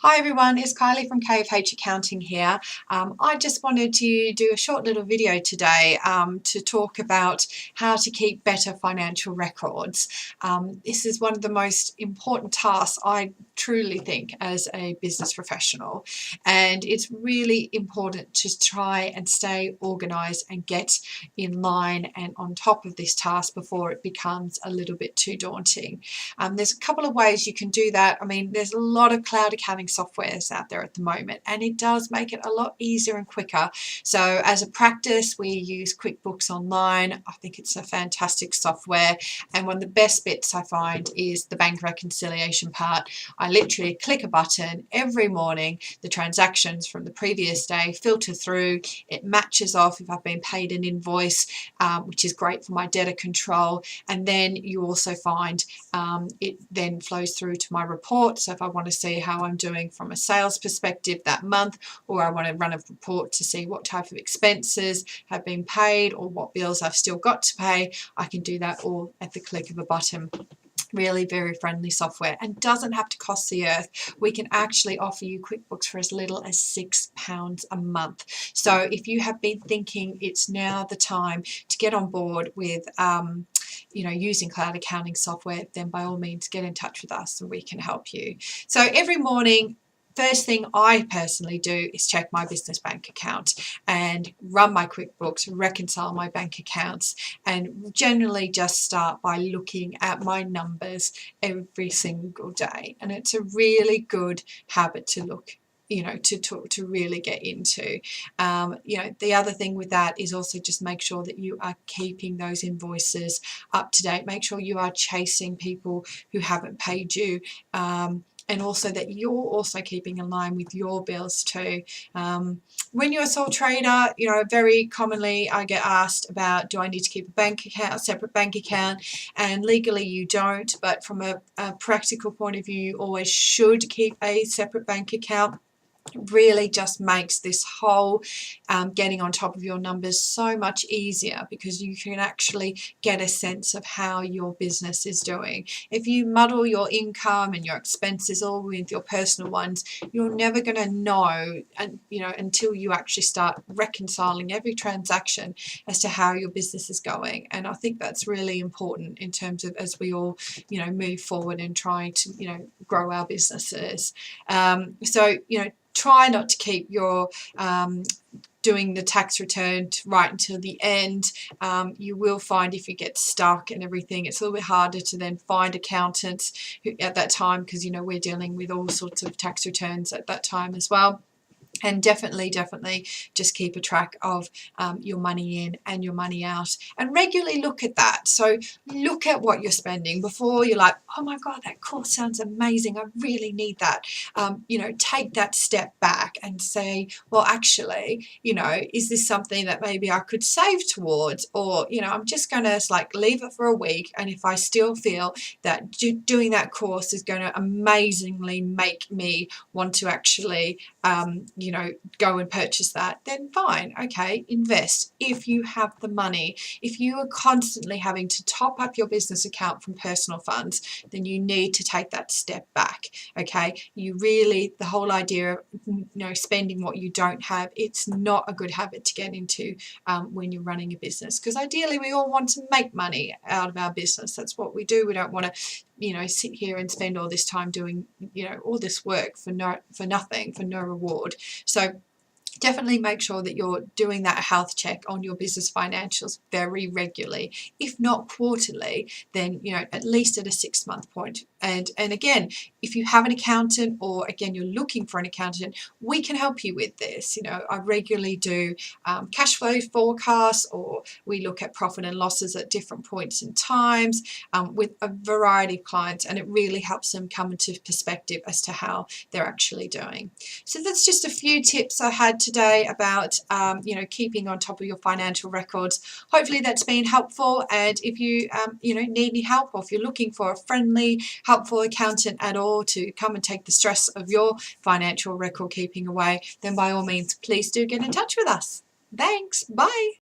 Hi everyone, it's Kylie from KFH Accounting here. I just wanted to do a short little video today to talk about how to keep better financial records. This is one of the most important tasks I truly think as a business professional, and it's really important to try and stay organised and get in line and on top of this task before it becomes a little bit too daunting. There's a couple of ways you can do that. I mean, there's a lot of cloud accounting softwares out there at the moment, and it does make it a lot easier and quicker. So as a practice, we use QuickBooks Online. I think it's a fantastic software, and one of the best bits I find is the bank reconciliation part. I literally click a button every morning, the transactions from the previous day filter through, it matches off if I've been paid an invoice, which is great for my debtor control, and then you also find it then flows through to my report. So if I want to see how I'm doing from a sales perspective that month, or I want to run a report to see what type of expenses have been paid or what bills I've still got to pay, I can do that all at the click of a button. Really very friendly software and doesn't have to cost the earth. We can actually offer you QuickBooks for as little as £6 a month. So if you have been thinking it's now the time to get on board with using cloud accounting software, then by all means get in touch with us and we can help you. So every morning, first thing I personally do is check my business bank account and run my QuickBooks, reconcile my bank accounts, and generally just start by looking at my numbers every single day. And it's a really good habit to look to really get into. The other thing with that is also just make sure that you are keeping those invoices up to date. Make sure you are chasing people who haven't paid you, and also that you're also keeping in line with your bills too. When you're a sole trader, very commonly I get asked about, do I need to keep a bank account, a separate bank account? And legally you don't, but from a practical point of view, you always should keep a separate bank account. Really just makes this whole getting on top of your numbers so much easier, because you can actually get a sense of how your business is doing. If you muddle your income and your expenses all with your personal ones, you're never going to know, until you actually start reconciling every transaction as to how your business is going. And I think that's really important in terms of as we all move forward and try to grow our businesses. Try not to keep your doing the tax return right until the end. You will find if you get stuck and everything, it's a little bit harder to then find accountants at that time, because we're dealing with all sorts of tax returns at that time as well. And definitely just keep a track of your money in and your money out, and regularly look at that. So look at what you're spending before you're like, oh my God, that course sounds amazing, I really need that. Take that step back and say, well, actually, is this something that maybe I could save towards? Or, I'm just going to leave it for a week, and if I still feel that doing that course is going to amazingly make me want to actually go and purchase that, then fine, okay, invest if you have the money. If you are constantly having to top up your business account from personal funds, then you need to take that step back, okay? The whole idea of spending what you don't have, it's not a good habit to get into when you're running a business, because ideally we all want to make money out of our business. That's what we do. We don't want to sit here and spend all this time doing all this work for nothing, for no reward. So definitely make sure that you're doing that health check on your business financials very regularly. If not quarterly, then at least at a 6-month point. And again, if you have an accountant, or again you're looking for an accountant, we can help you with this. I regularly do cash flow forecasts, or we look at profit and losses at different points in times with a variety of clients, and it really helps them come into perspective as to how they're actually doing. So that's just a few tips I had today about keeping on top of your financial records. Hopefully that's been helpful, and if you need any help, or if you're looking for a friendly, helpful accountant at all to come and take the stress of your financial record keeping away, then by all means please do get in touch with us. Thanks, bye.